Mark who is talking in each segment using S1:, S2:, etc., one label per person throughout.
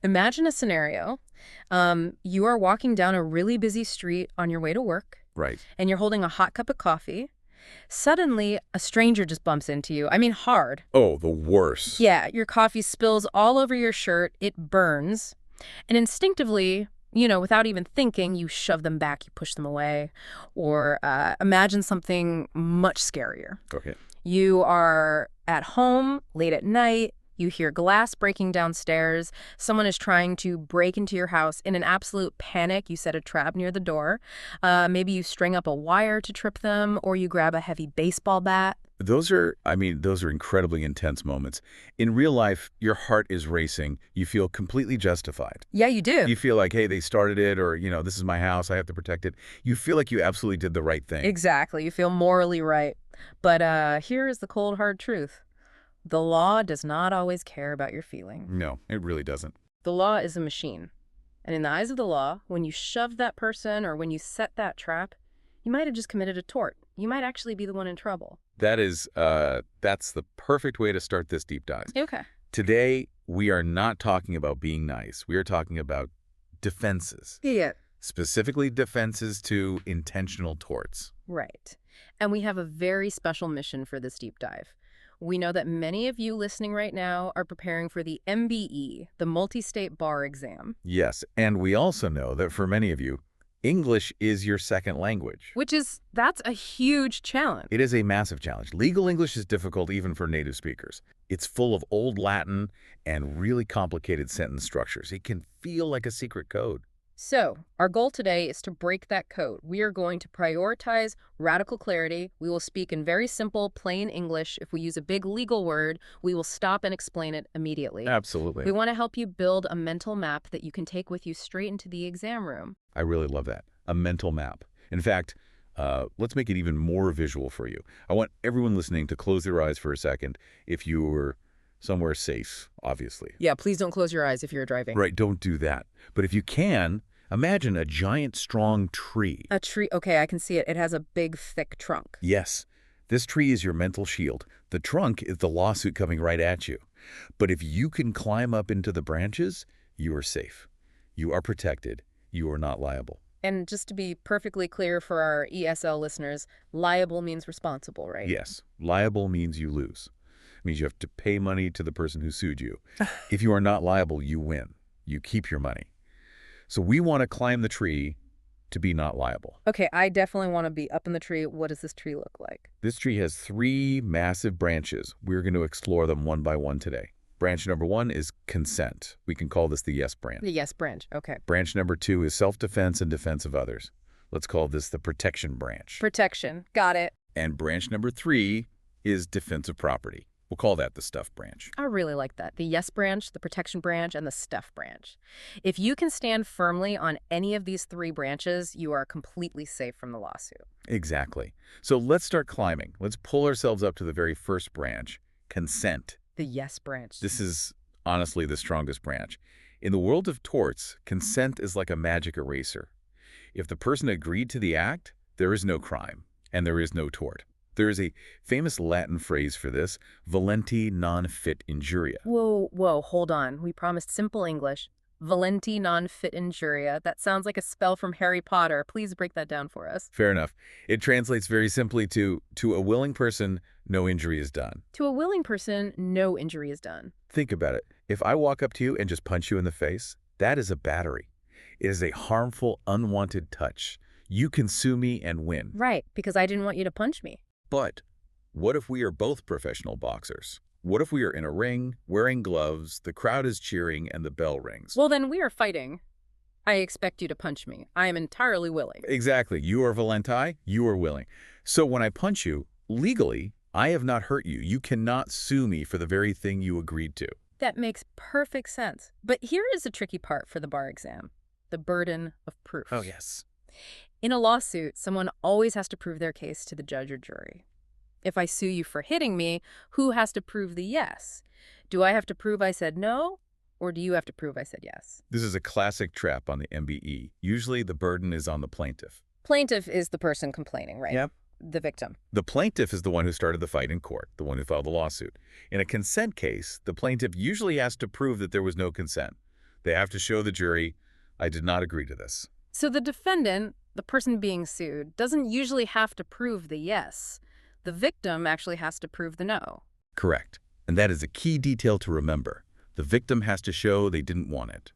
S1: Imagine a scenario. You are walking down a really busy street on your way to work,
S2: Right.
S1: and you're holding a hot cup of coffee. Suddenly, a stranger just bumps into you. I mean, hard.
S2: Oh, the worst.
S1: Yeah, your coffee spills all over your shirt. It burns. And instinctively, without even thinking, you shove them back, you push them away. Or imagine something much scarier.
S2: Okay.
S1: You are at home late at night. You hear glass breaking downstairs. Someone is trying to break into your house. In an absolute panic, you set a trap near the door. Maybe you string up a wire to trip them, or you grab a heavy baseball bat.
S2: Those are incredibly intense moments. In real life, your heart is racing. You feel completely justified.
S1: Yeah, you do.
S2: You feel like, hey, they started it, or, this is my house, I have to protect it. You feel like you absolutely did the right thing.
S1: Exactly. You feel morally right. But here is the cold, hard truth. The law does not always care about your feeling.
S2: No, it really doesn't.
S1: The law is a machine. And in the eyes of the law, when you shove that person or when you set that trap, you might have just committed a tort. You might actually be the one in trouble.
S2: That's the perfect way to start this deep dive.
S1: Okay.
S2: Today, we are not talking about being nice. We are talking about defenses.
S1: Yeah.
S2: Specifically defenses to intentional torts.
S1: Right. And we have a very special mission for this deep dive. We know that many of you listening right now are preparing for the MBE, the multi-state bar exam.
S2: Yes, and we also know that for many of you, English is your second language.
S1: That's a huge challenge.
S2: It is a massive challenge. Legal English is difficult even for native speakers. It's full of old Latin and really complicated sentence structures. It can feel like a secret code.
S1: So, our goal today is to break that code. We are going to prioritize radical clarity. We will speak in very simple, plain English. If we use a big legal word, we will stop and explain it immediately.
S2: Absolutely.
S1: We want to help you build a mental map that you can take with you straight into the exam room.
S2: I really love that. A mental map. In fact, let's make it even more visual for you. I want everyone listening to close their eyes for a second if you were somewhere safe, obviously.
S1: Yeah, please don't close your eyes if you're driving.
S2: Right, don't do that. But if you can, imagine a giant, strong tree.
S1: A tree, okay, I can see it. It has a big, thick trunk.
S2: Yes, this tree is your mental shield. The trunk is the lawsuit coming right at you. But if you can climb up into the branches, you are safe. You are protected. You are not liable.
S1: And just to be perfectly clear for our ESL listeners, liable means responsible, right?
S2: Yes, liable means you lose. It means you have to pay money to the person who sued you. If you are not liable, you win. You keep your money. So we want to climb the tree to be not liable.
S1: Okay, I definitely want to be up in the tree. What does this tree look like?
S2: This tree has 3 massive branches. We're going to explore them one by one today. Branch number 1 is consent. We can call this the yes branch.
S1: The yes branch, okay.
S2: Branch number 2 is self-defense and defense of others. Let's call this the protection branch.
S1: Protection, got it.
S2: And branch number 3 is defense of property. We'll call that the stuff branch.
S1: I really like that. The yes branch, the protection branch, and the stuff branch. If you can stand firmly on any of these 3 branches, you are completely safe from the lawsuit.
S2: Exactly. So let's start climbing. Let's pull ourselves up to the very first branch, consent.
S1: The yes branch.
S2: This is honestly the strongest branch. In the world of torts, consent is like a magic eraser. If the person agreed to the act, there is no crime, and there is no tort. There is a famous Latin phrase for this, valenti non fit injuria.
S1: Whoa, hold on. We promised simple English. Valenti non fit injuria. That sounds like a spell from Harry Potter. Please break that down for us.
S2: Fair enough. It translates very simply to a willing person, no injury is done.
S1: To a willing person, no injury is done.
S2: Think about it. If I walk up to you and just punch you in the face, that is a battery. It is a harmful, unwanted touch. You can sue me and win.
S1: Right, because I didn't want you to punch me.
S2: But what if we are both professional boxers? What if we are in a ring, wearing gloves, the crowd is cheering, and the bell rings?
S1: Well, then we are fighting. I expect you to punch me. I am entirely willing.
S2: Exactly. You are valenti, you are willing. So when I punch you, legally, I have not hurt you. You cannot sue me for the very thing you agreed to.
S1: That makes perfect sense. But here is the tricky part for the bar exam. The burden of proof.
S2: Oh, yes.
S1: In a lawsuit, someone always has to prove their case to the judge or jury. If I sue you for hitting me, who has to prove the yes? Do I have to prove I said no, or do you have to prove I said yes?
S2: This is a classic trap on the MBE. Usually the burden is on the plaintiff.
S1: Plaintiff is the person complaining, right?
S2: Yep.
S1: The victim.
S2: The plaintiff is the one who started the fight in court, the one who filed the lawsuit. In a consent case, the plaintiff usually has to prove that there was no consent. They have to show the jury, I did not agree to this.
S1: So the defendant, the person being sued, doesn't usually have to prove the yes. The victim actually has to prove the no.
S2: Correct. And that is a key detail to remember. The victim has to show they didn't want it.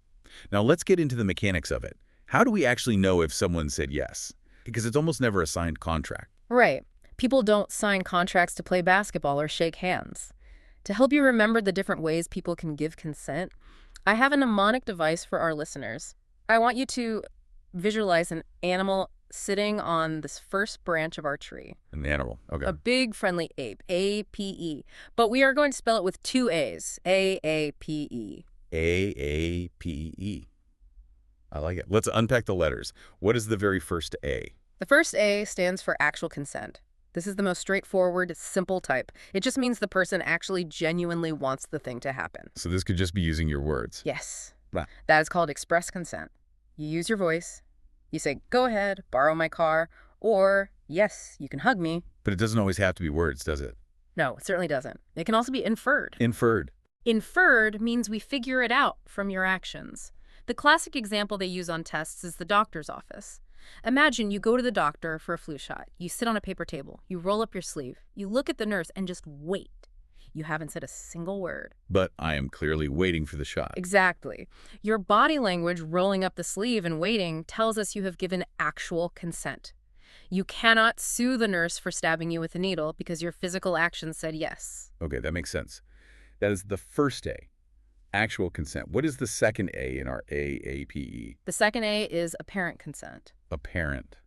S2: Now let's get into the mechanics of it. How do we actually know if someone said yes? Because it's almost never a signed contract.
S1: Right. People don't sign contracts to play basketball or shake hands. To help you remember the different ways people can give consent, I have a mnemonic device for our listeners. I want you to visualize an animal sitting on this first branch of our tree.
S2: An animal, okay.
S1: A big friendly ape, A-P-E. But we are going to spell it with two A's, A-A-P-E.
S2: A-A-P-E. I like it. Let's unpack the letters. What is the very first A?
S1: The first A stands for actual consent. This is the most straightforward, simple type. It just means the person actually genuinely wants the thing to happen.
S2: So this could just be using your words.
S1: Yes.
S2: Wow.
S1: That is called express consent. You use your voice. You say, go ahead, borrow my car, or yes, you can hug me.
S2: But it doesn't always have to be words, does it?
S1: No, it certainly doesn't. It can also be inferred.
S2: Inferred.
S1: Inferred means we figure it out from your actions. The classic example they use on tests is the doctor's office. Imagine you go to the doctor for a flu shot. You sit on a paper table. You roll up your sleeve. You look at the nurse and just wait. You haven't said a single word.
S2: But I am clearly waiting for the shot.
S1: Exactly. Your body language rolling up the sleeve and waiting tells us you have given actual consent. You cannot sue the nurse for stabbing you with a needle because your physical action said yes.
S2: Okay, that makes sense. That is the first A, actual consent. What is the second A in our AAPE?
S1: The second A is apparent consent.
S2: Apparent.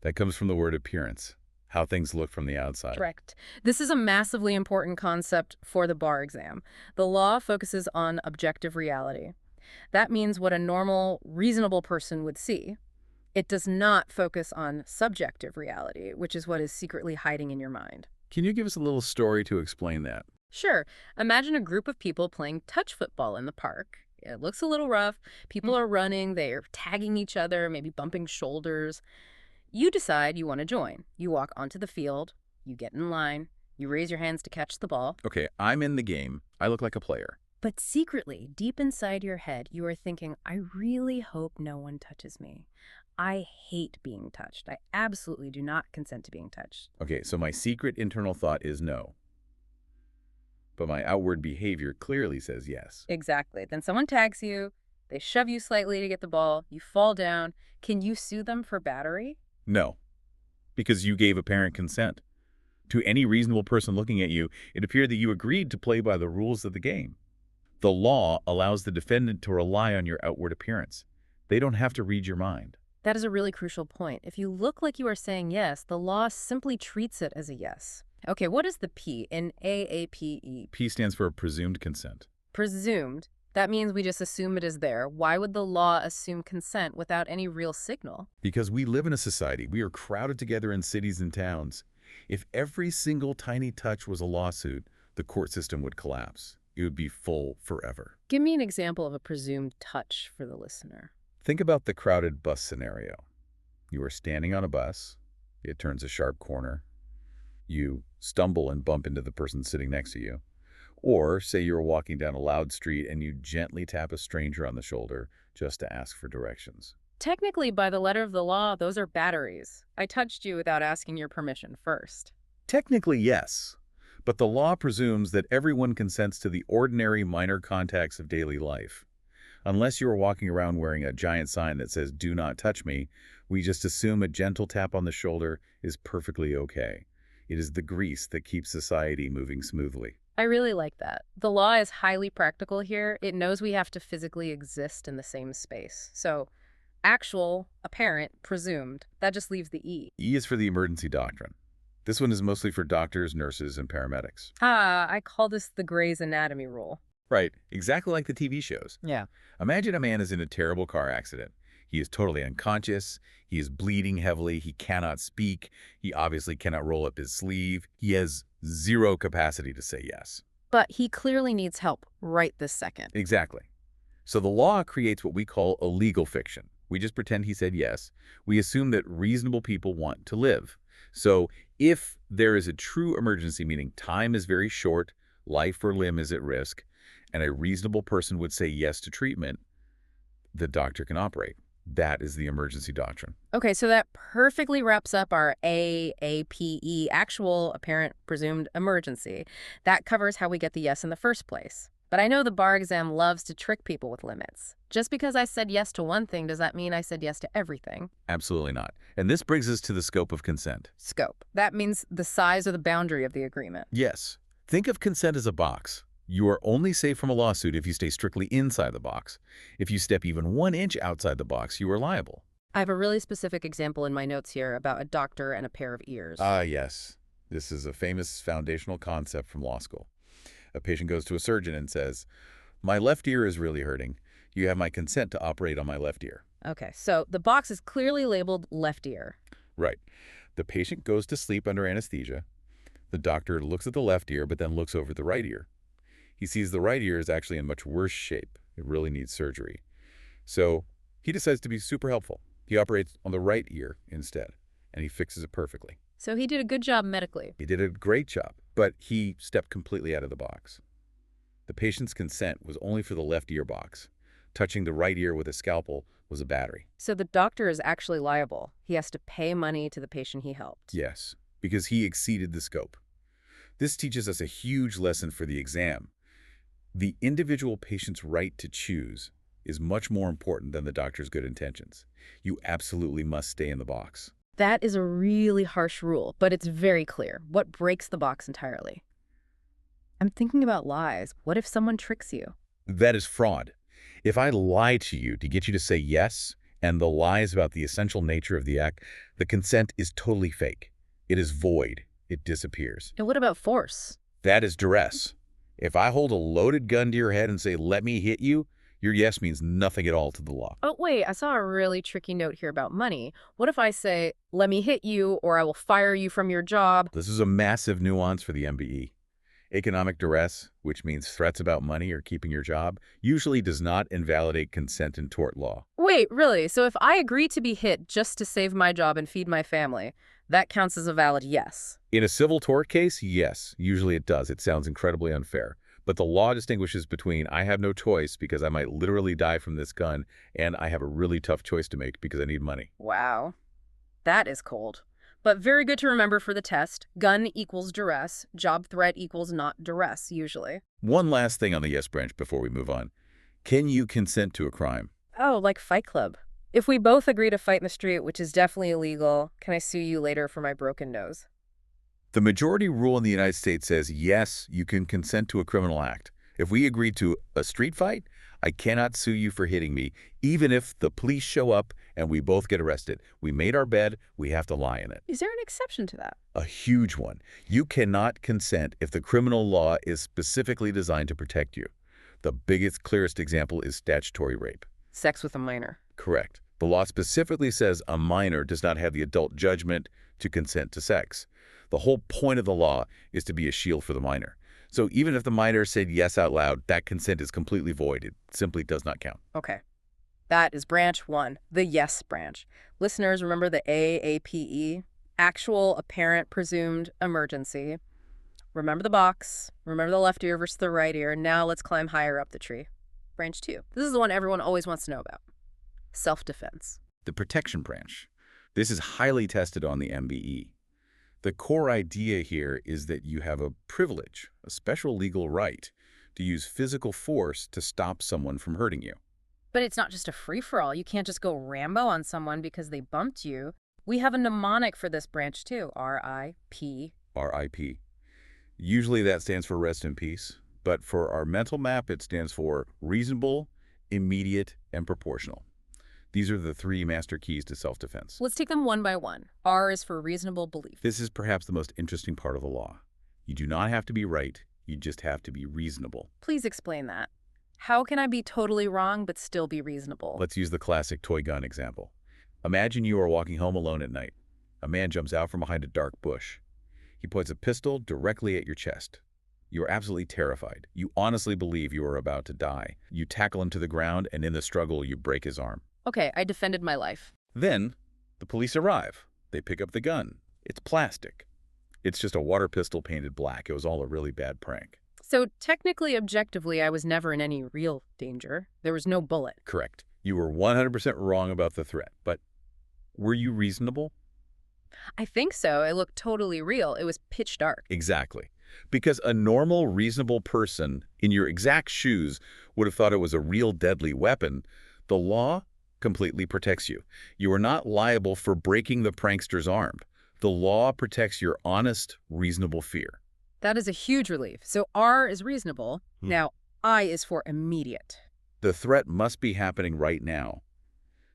S2: That comes from the word appearance, how things look from the outside.
S1: Correct. This is a massively important concept for the bar exam. The law focuses on objective reality. That means what a normal, reasonable person would see. It does not focus on subjective reality, which is what is secretly hiding in your mind.
S2: Can you give us a little story to explain that?
S1: Sure. Imagine a group of people playing touch football in the park. It looks a little rough. People are running, they're tagging each other, maybe bumping shoulders. You decide you want to join. You walk onto the field, you get in line, you raise your hands to catch the ball.
S2: Okay, I'm in the game. I look like a player.
S1: But secretly, deep inside your head, you are thinking, I really hope no one touches me. I hate being touched. I absolutely do not consent to being touched.
S2: Okay, so my secret internal thought is no. But my outward behavior clearly says yes.
S1: Exactly. Then someone tags you, they shove you slightly to get the ball, you fall down. Can you sue them for battery?
S2: No, because you gave apparent consent. To any reasonable person looking at you, it appeared that you agreed to play by the rules of the game. The law allows the defendant to rely on your outward appearance. They don't have to read your mind.
S1: That is a really crucial point. If you look like you are saying yes, the law simply treats it as a yes. Okay, what is the P in AAPE?
S2: P stands for presumed consent.
S1: Presumed. That means we just assume it is there. Why would the law assume consent without any real signal?
S2: Because we live in a society. We are crowded together in cities and towns. If every single tiny touch was a lawsuit, the court system would collapse. It would be full forever.
S1: Give me an example of a presumed touch for the listener.
S2: Think about the crowded bus scenario. You are standing on a bus. It turns a sharp corner. You stumble and bump into the person sitting next to you. Or say you're walking down a loud street and you gently tap a stranger on the shoulder just to ask for directions.
S1: Technically, by the letter of the law, those are batteries. I touched you without asking your permission first.
S2: Technically, yes. But the law presumes that everyone consents to the ordinary minor contacts of daily life. Unless you are walking around wearing a giant sign that says, "Do not touch me," we just assume a gentle tap on the shoulder is perfectly okay. It is the grease that keeps society moving smoothly.
S1: I really like that. The law is highly practical here. It knows we have to physically exist in the same space. So, actual, apparent, presumed. That just leaves the E.
S2: E is for the emergency doctrine. This one is mostly for doctors, nurses, and paramedics.
S1: I call this the Grey's Anatomy rule.
S2: Right, exactly like the TV shows.
S1: Yeah.
S2: Imagine a man is in a terrible car accident. He is totally unconscious. He is bleeding heavily. He cannot speak. He obviously cannot roll up his sleeve. He has zero capacity to say yes.
S1: But he clearly needs help right this second.
S2: Exactly. So the law creates what we call a legal fiction. We just pretend he said yes. We assume that reasonable people want to live. So if there is a true emergency, meaning time is very short, life or limb is at risk, and a reasonable person would say yes to treatment, the doctor can operate. That is the emergency doctrine.
S1: Okay, so that perfectly wraps up our AAPE, actual, apparent, presumed emergency. That covers how we get the yes in the first place. But I know the bar exam loves to trick people with limits. Just because I said yes to one thing, does that mean I said yes to everything?
S2: Absolutely not. And this brings us to the scope of consent.
S1: Scope. That means the size or the boundary of the agreement.
S2: Yes. Think of consent as a box. You are only safe from a lawsuit if you stay strictly inside the box. If you step even 1 inch outside the box, you are liable.
S1: I have a really specific example in my notes here about a doctor and a pair of ears.
S2: Yes. This is a famous foundational concept from law school. A patient goes to a surgeon and says, "My left ear is really hurting. You have my consent to operate on my left ear."
S1: Okay, so the box is clearly labeled left ear.
S2: Right. The patient goes to sleep under anesthesia. The doctor looks at the left ear, but then looks over the right ear. He sees the right ear is actually in much worse shape. It really needs surgery. So he decides to be super helpful. He operates on the right ear instead, and he fixes it perfectly.
S1: So he did a good job medically.
S2: He did a great job, but he stepped completely out of the box. The patient's consent was only for the left ear box. Touching the right ear with a scalpel was a battery.
S1: So the doctor is actually liable. He has to pay money to the patient he helped.
S2: Yes, because he exceeded the scope. This teaches us a huge lesson for the exam. The individual patient's right to choose is much more important than the doctor's good intentions. You absolutely must stay in the box.
S1: That is a really harsh rule, but it's very clear. What breaks the box entirely? I'm thinking about lies. What if someone tricks you?
S2: That is fraud. If I lie to you to get you to say yes, and the lie is about the essential nature of the act, the consent is totally fake. It is void. It disappears.
S1: And what about force?
S2: That is duress. If I hold a loaded gun to your head and say, "Let me hit you," your yes means nothing at all to the law.
S1: Oh, wait, I saw a really tricky note here about money. What if I say, "Let me hit you," or "I will fire you from your job"?
S2: This is a massive nuance for the MBE. Economic duress, which means threats about money or keeping your job, usually does not invalidate consent in tort law.
S1: Wait, really? So if I agree to be hit just to save my job and feed my family, that counts as a valid yes?
S2: In a civil tort case, yes, usually it does. It sounds incredibly unfair. But the law distinguishes between I have no choice because I might literally die from this gun, and I have a really tough choice to make because I need money.
S1: Wow. That is cold. But very good to remember for the test. Gun equals duress. Job threat equals not duress, usually.
S2: One last thing on the yes branch before we move on. Can you consent to a crime?
S1: Oh, like Fight Club. If we both agree to fight in the street, which is definitely illegal, can I sue you later for my broken nose?
S2: The majority rule in the United States says, yes, you can consent to a criminal act. If we agree to a street fight, I cannot sue you for hitting me, even if the police show up and we both get arrested. We made our bed, we have to lie in it.
S1: Is there an exception to that?
S2: A huge one. You cannot consent if the criminal law is specifically designed to protect you. The biggest, clearest example is statutory rape.
S1: Sex with a minor.
S2: Correct. The law specifically says a minor does not have the adult judgment to consent to sex. The whole point of the law is to be a shield for the minor. So even if the minor said yes out loud, that consent is completely void. It simply does not count.
S1: Okay. That is branch 1, the yes branch. Listeners, remember the AAPE? Actual, apparent, presumed emergency. Remember the box. Remember the left ear versus the right ear. Now let's climb higher up the tree. Branch 2. This is the one everyone always wants to know about. Self-defense.
S2: The protection branch. This is highly tested on the MBE. The core idea here is that you have a privilege, a special legal right, to use physical force to stop someone from hurting you.
S1: But it's not just a free-for-all. You can't just go Rambo on someone because they bumped you. We have a mnemonic for this branch too, R.I.P.
S2: R.I.P. Usually that stands for rest in peace, but for our mental map it stands for reasonable, immediate, and proportional. These are the 3 master keys to self-defense.
S1: Let's take them one by one. R is for reasonable belief.
S2: This is perhaps the most interesting part of the law. You do not have to be right, you just have to be reasonable.
S1: Please explain that. How can I be totally wrong but still be reasonable?
S2: Let's use the classic toy gun example. Imagine you are walking home alone at night. A man jumps out from behind a dark bush. He points a pistol directly at your chest. You are absolutely terrified. You honestly believe you are about to die. You tackle him to the ground, and in the struggle, you break his arm.
S1: Okay, I defended my life.
S2: Then, the police arrive. They pick up the gun. It's plastic. It's just a water pistol painted black. It was all a really bad prank.
S1: So technically, objectively, I was never in any real danger. There was no bullet.
S2: Correct. You were 100% wrong about the threat, but were you reasonable?
S1: I think so. It looked totally real. It was pitch dark.
S2: Exactly. Because a normal, reasonable person in your exact shoes would have thought it was a real deadly weapon. The law completely protects you. You are not liable for breaking the prankster's arm. The law protects your honest, reasonable fear.
S1: That is a huge relief. So R is reasonable. Now, I is for immediate.
S2: The threat must be happening right now.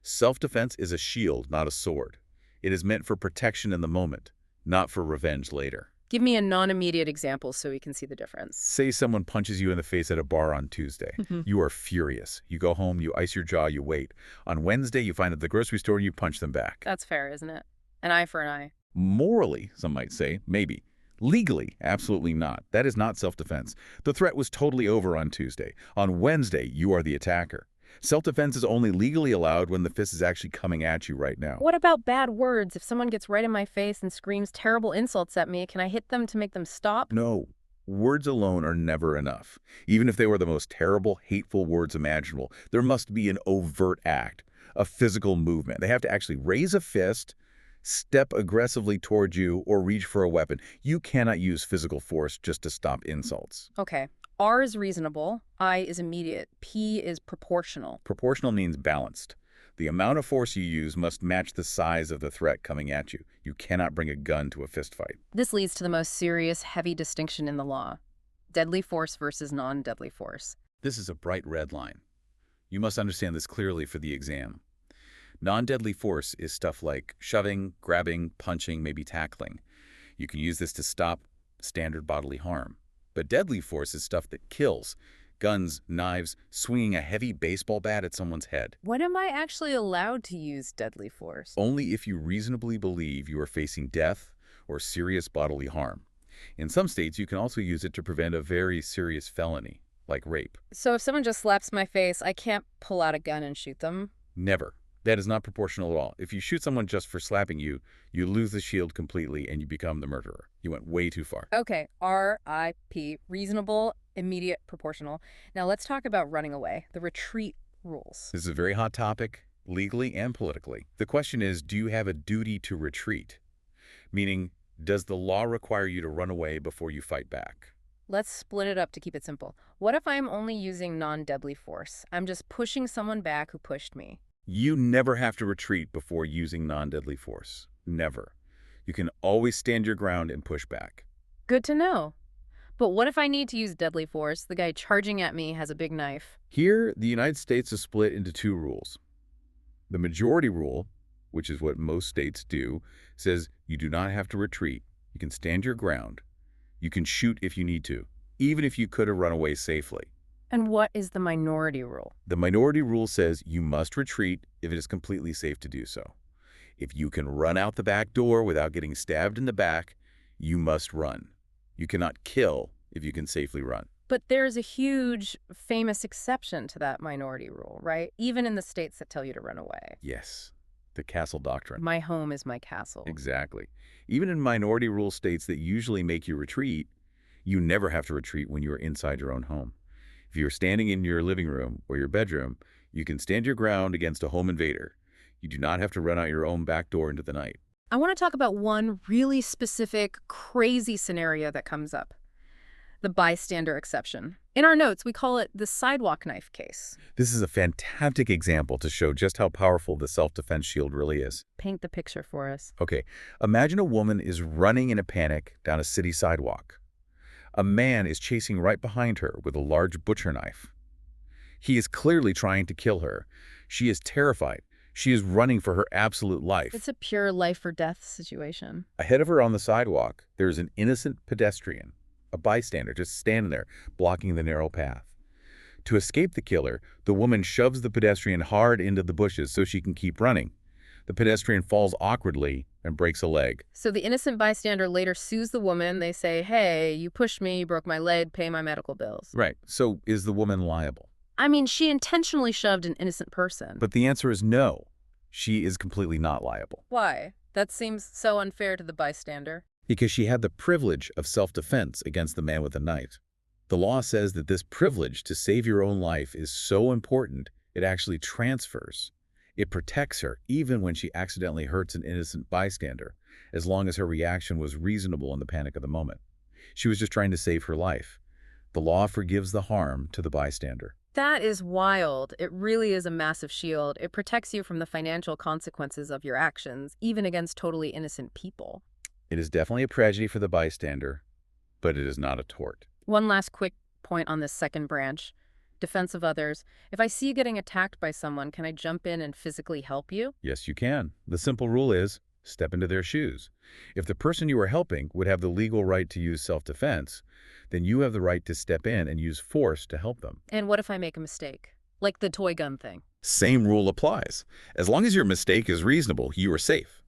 S2: Self-defense is a shield, not a sword. It is meant for protection in the moment, not for revenge later.
S1: Give me a non-immediate example so we can see the difference.
S2: Say someone punches you in the face at a bar on Tuesday. You are furious. You go home, you ice your jaw, you wait. On Wednesday, you find at the grocery store and you punch them back.
S1: That's fair, isn't it? An eye for an eye.
S2: Morally, some might say, maybe. Legally, absolutely not. That is not self-defense. The threat was totally over on Tuesday. On Wednesday, you are the attacker. Self-defense is only legally allowed when the fist is actually coming at you right now.
S1: What about bad words? If someone gets right in my face and screams terrible insults at me, can I hit them to make them stop?
S2: No. Words alone are never enough. Even if they were the most terrible, hateful words imaginable, there must be an overt act, a physical movement. They have to actually raise a fist, step aggressively toward you, or reach for a weapon. You cannot use physical force just to stop insults.
S1: Okay. R is reasonable. I is immediate. P is proportional.
S2: Proportional means balanced. The amount of force you use must match the size of the threat coming at you. You cannot bring a gun to a fistfight.
S1: This leads to the most serious, heavy distinction in the law. Deadly force versus non-deadly force.
S2: This is a bright red line. You must understand this clearly for the exam. Non-deadly force is stuff like shoving, grabbing, punching, maybe tackling. You can use this to stop standard bodily harm. But deadly force is stuff that kills. Guns, knives, swinging a heavy baseball bat at someone's head.
S1: When am I actually allowed to use deadly force?
S2: Only if you reasonably believe you are facing death or serious bodily harm. In some states, you can also use it to prevent a very serious felony, like rape.
S1: So if someone just slaps my face, I can't pull out a gun and shoot them?
S2: Never. That is not proportional at all. If you shoot someone just for slapping you, you lose the shield completely and you become the murderer. You went way too far.
S1: Okay, R-I-P, reasonable, immediate, proportional. Now let's talk about running away, the retreat rules.
S2: This is a very hot topic, legally and politically. The question is, do you have a duty to retreat? Meaning, does the law require you to run away before you fight back?
S1: Let's split it up to keep it simple. What if I'm only using non-deadly force? I'm just pushing someone back who pushed me.
S2: You never have to retreat before using non-deadly force. Never. You can always stand your ground and push back.
S1: Good to know. But what if I need to use deadly force? The guy charging at me has a big knife.
S2: Here, the United States is split into two rules. The majority rule, which is what most states do, says you do not have to retreat. You can stand your ground. You can shoot if you need to, even if you could have run away safely.
S1: And what is the minority rule?
S2: The minority rule says you must retreat if it is completely safe to do so. If you can run out the back door without getting stabbed in the back, you must run. You cannot kill if you can safely run.
S1: But there's a huge, famous exception to that minority rule, right? Even in the states that tell you to run away.
S2: Yes, the castle doctrine.
S1: My home is my castle.
S2: Exactly. Even in minority rule states that usually make you retreat, you never have to retreat when you are inside your own home. If you're standing in your living room or your bedroom, you can stand your ground against a home invader. You do not have to run out your own back door into the night.
S1: I want to talk about one really specific, crazy scenario that comes up. The bystander exception. In our notes, we call it the sidewalk knife case.
S2: This is a fantastic example to show just how powerful the self-defense shield really is.
S1: Paint the picture for us.
S2: Okay, imagine a woman is running in a panic down a city sidewalk. A man is chasing right behind her with a large butcher knife. He is clearly trying to kill her. She is terrified. She is running for her absolute life.
S1: It's a pure life or death situation.
S2: Ahead of her on the sidewalk, there is an innocent pedestrian, a bystander just standing there, blocking the narrow path. To escape the killer, the woman shoves the pedestrian hard into the bushes so she can keep running. The pedestrian falls awkwardly and breaks a leg.
S1: So the innocent bystander later sues the woman. They say, hey, you pushed me, you broke my leg, pay my medical bills.
S2: Right. So is the woman liable?
S1: I mean, she intentionally shoved an innocent person.
S2: But the answer is no. She is completely not liable.
S1: Why? That seems so unfair to the bystander.
S2: Because she had the privilege of self-defense against the man with the knife. The law says that this privilege to save your own life is so important, It actually transfers. It protects her even when she accidentally hurts an innocent bystander, as long as her reaction was reasonable in the panic of the moment. She was just trying to save her life. The law forgives the harm to the bystander.
S1: That is wild. It really is a massive shield. It protects you from the financial consequences of your actions, even against totally innocent people.
S2: It is definitely a tragedy for the bystander, but it is not a tort.
S1: One last quick point on this second branch. Defense of others. If I see you getting attacked by someone, can I jump in and physically help you?
S2: Yes, you can. The simple rule is, step into their shoes. If the person you are helping would have the legal right to use self-defense, then you have the right to step in and use force to help them.
S1: And what if I make a mistake? Like the toy gun thing.
S2: Same rule applies. As long as your mistake is reasonable, you are safe.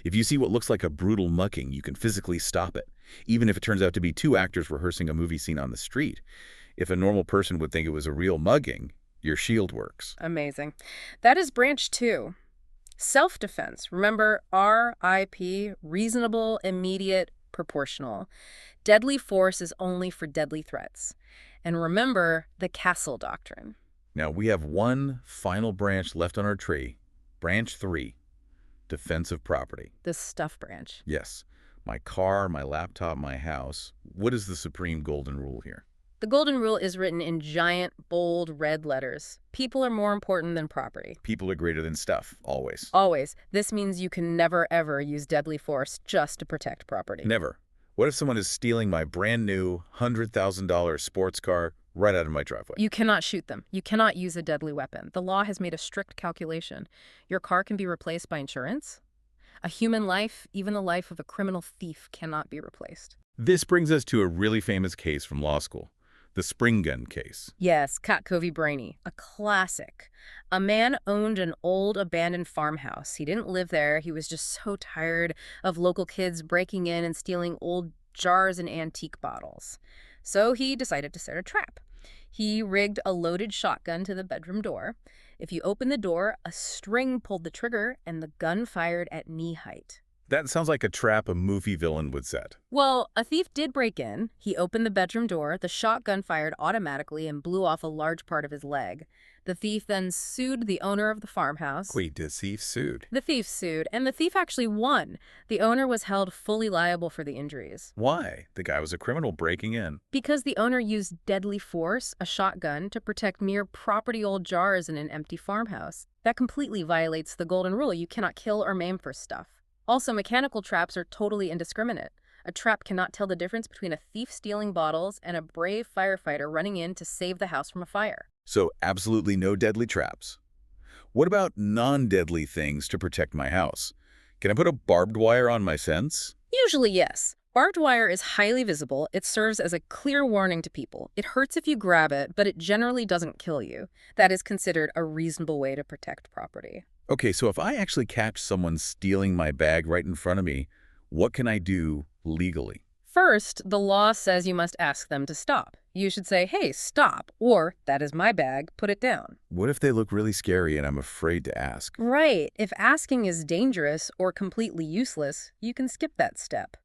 S2: If you see what looks like a brutal mucking, you can physically stop it, even if it turns out to be two actors rehearsing a movie scene on the street. If a normal person would think it was a real mugging, your shield works.
S1: Amazing. That is branch 2. Self-defense. Remember, RIP, reasonable, immediate, proportional. Deadly force is only for deadly threats. And remember the castle doctrine.
S2: Now, we have one final branch left on our tree. Branch 3, defense of property.
S1: The stuff branch.
S2: Yes, my car, my laptop, my house. What is the supreme golden rule here?
S1: The golden rule is written in giant, bold, red letters. People are more important than property.
S2: People are greater than stuff, always.
S1: Always. This means you can never, ever use deadly force just to protect property.
S2: Never. What if someone is stealing my brand new $100,000 sports car right out of my driveway?
S1: You cannot shoot them. You cannot use a deadly weapon. The law has made a strict calculation. Your car can be replaced by insurance. A human life, even the life of a criminal thief, cannot be replaced.
S2: This brings us to a really famous case from law school. The spring gun case.
S1: Yes, Katko v. Brainy, a classic. A man owned an old abandoned farmhouse. He didn't live there. He was just so tired of local kids breaking in and stealing old jars and antique bottles. So he decided to set a trap. He rigged a loaded shotgun to the bedroom door. If you opened the door, a string pulled the trigger and the gun fired at knee height.
S2: That sounds like a trap a movie villain would set.
S1: Well, a thief did break in. He opened the bedroom door, the shotgun fired automatically and blew off a large part of his leg. The thief then sued the owner of the farmhouse.
S2: Wait, the thief sued?
S1: The thief sued, and the thief actually won. The owner was held fully liable for the injuries.
S2: Why? The guy was a criminal breaking in.
S1: Because the owner used deadly force, a shotgun, to protect mere property old jars in an empty farmhouse. That completely violates the golden rule. You cannot kill or maim for stuff. Also, mechanical traps are totally indiscriminate. A trap cannot tell the difference between a thief stealing bottles and a brave firefighter running in to save the house from a fire.
S2: So absolutely no deadly traps. What about non-deadly things to protect my house? Can I put a barbed wire on my fence?
S1: Usually, yes. Barbed wire is highly visible. It serves as a clear warning to people. It hurts if you grab it, but it generally doesn't kill you. That is considered a reasonable way to protect property.
S2: Okay, so if I actually catch someone stealing my bag right in front of me, what can I do legally?
S1: First, the law says you must ask them to stop. You should say, hey, stop, or that is my bag, put it down.
S2: What if they look really scary and I'm afraid to ask?
S1: Right. If asking is dangerous or completely useless, you can skip that step.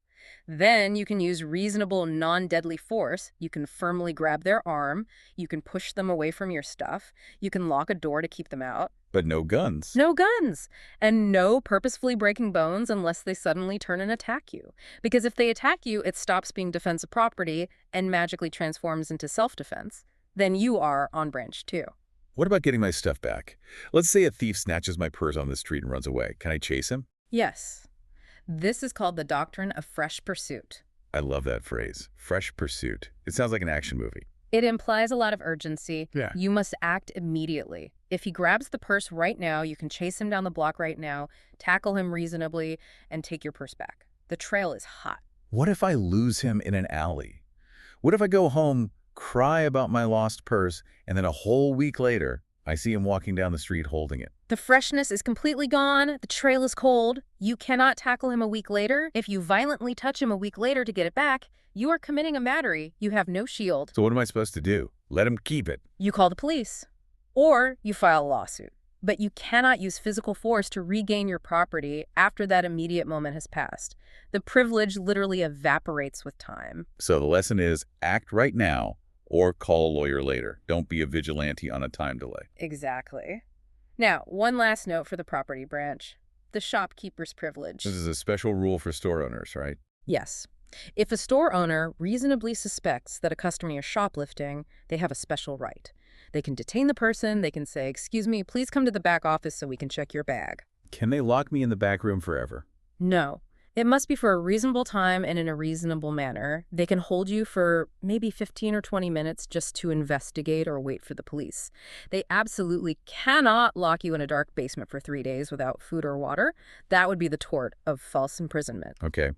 S1: Then you can use reasonable, non-deadly force. You can firmly grab their arm. You can push them away from your stuff. You can lock a door to keep them out.
S2: But no guns.
S1: No guns. And no purposefully breaking bones unless they suddenly turn and attack you. Because if they attack you, it stops being defensive property and magically transforms into self-defense. Then you are on branch 2.
S2: What about getting my stuff back? Let's say a thief snatches my purse on the street and runs away. Can I chase him?
S1: Yes. This is called the doctrine of fresh pursuit.
S2: I love that phrase, fresh pursuit. It sounds like an action movie.
S1: It implies a lot of urgency.
S2: Yeah.
S1: You must act immediately. If he grabs the purse right now, you can chase him down the block right now, tackle him reasonably, and take your purse back. The trail is hot.
S2: What if I lose him in an alley? What if I go home, cry about my lost purse, and then a whole week later, I see him walking down the street holding it?
S1: The freshness is completely gone. The trail is cold. You cannot tackle him a week later. If you violently touch him a week later to get it back, you are committing a battery. You have no shield.
S2: So what am I supposed to do? Let him keep it?
S1: You call the police. Or you file a lawsuit. But you cannot use physical force to regain your property after that immediate moment has passed. The privilege literally evaporates with time.
S2: So the lesson is act right now or call a lawyer later. Don't be a vigilante on a time delay.
S1: Exactly. Now, one last note for the property branch. The shopkeeper's privilege.
S2: This is a special rule for store owners, right?
S1: Yes. If a store owner reasonably suspects that a customer is shoplifting, they have a special right. They can detain the person, they can say, "Excuse me, please come to the back office so we can check your bag."
S2: Can they lock me in the back room forever?
S1: No. It must be for a reasonable time and in a reasonable manner. They can hold you for maybe 15 or 20 minutes just to investigate or wait for the police. They absolutely cannot lock you in a dark basement for 3 days without food or water. That would be the tort of false imprisonment.
S2: Okay.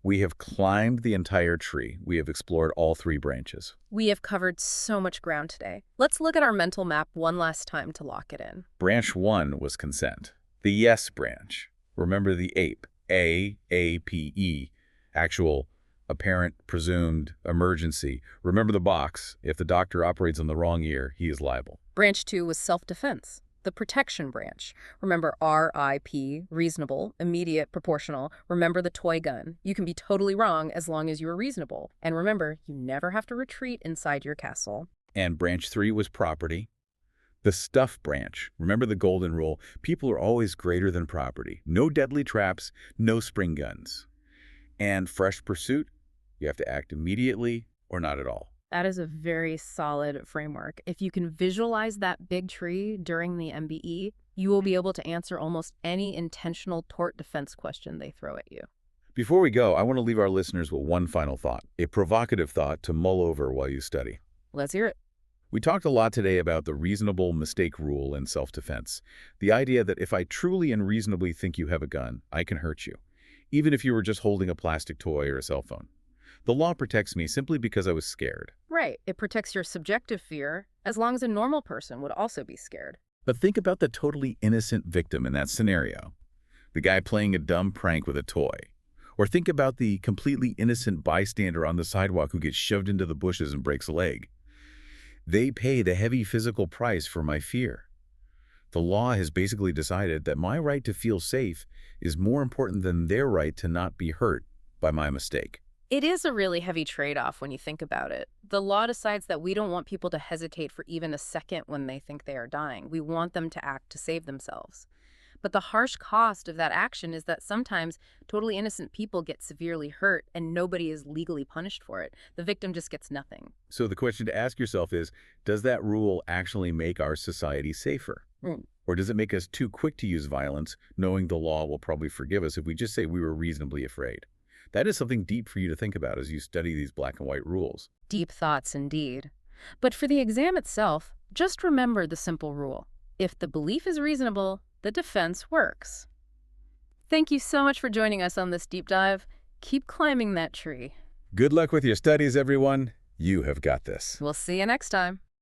S2: We have climbed the entire tree. We have explored all 3 branches.
S1: We have covered so much ground today. Let's look at our mental map one last time to lock it in.
S2: Branch 1 was consent. The yes branch. Remember the APE. A-A-P-E. Actual, apparent, presumed, emergency. Remember the box. If the doctor operates on the wrong ear, he is liable.
S1: Branch 2 was self-defense. The protection branch. Remember RIP, reasonable, immediate, proportional. Remember the toy gun. You can be totally wrong as long as you are reasonable. And remember, you never have to retreat inside your castle.
S2: And branch 3 was property. The stuff branch. Remember the golden rule. People are always greater than property. No deadly traps, no spring guns. And fresh pursuit. You have to act immediately or not at all.
S1: That is a very solid framework. If you can visualize that big tree during the MBE, you will be able to answer almost any intentional tort defense question they throw at you.
S2: Before we go, I want to leave our listeners with one final thought, a provocative thought to mull over while you study.
S1: Let's hear it.
S2: We talked a lot today about the reasonable mistake rule in self-defense. The idea that if I truly and reasonably think you have a gun, I can hurt you, even if you were just holding a plastic toy or a cell phone. The law protects me simply because I was scared.
S1: Right. It protects your subjective fear as long as a normal person would also be scared.
S2: But think about the totally innocent victim in that scenario. The guy playing a dumb prank with a toy. Or think about the completely innocent bystander on the sidewalk who gets shoved into the bushes and breaks a leg. They pay the heavy physical price for my fear. The law has basically decided that my right to feel safe is more important than their right to not be hurt by my mistake.
S1: It is a really heavy trade-off when you think about it. The law decides that we don't want people to hesitate for even a second when they think they are dying. We want them to act to save themselves. But the harsh cost of that action is that sometimes totally innocent people get severely hurt and nobody is legally punished for it. The victim just gets nothing.
S2: So the question to ask yourself is, does that rule actually make our society safer? Or does it make us too quick to use violence, knowing the law will probably forgive us if we just say we were reasonably afraid? That is something deep for you to think about as you study these black and white rules.
S1: Deep thoughts indeed. But for the exam itself, just remember the simple rule. If the belief is reasonable, the defense works. Thank you so much for joining us on this deep dive. Keep climbing that tree.
S2: Good luck with your studies, everyone. You have got this.
S1: We'll see you next time.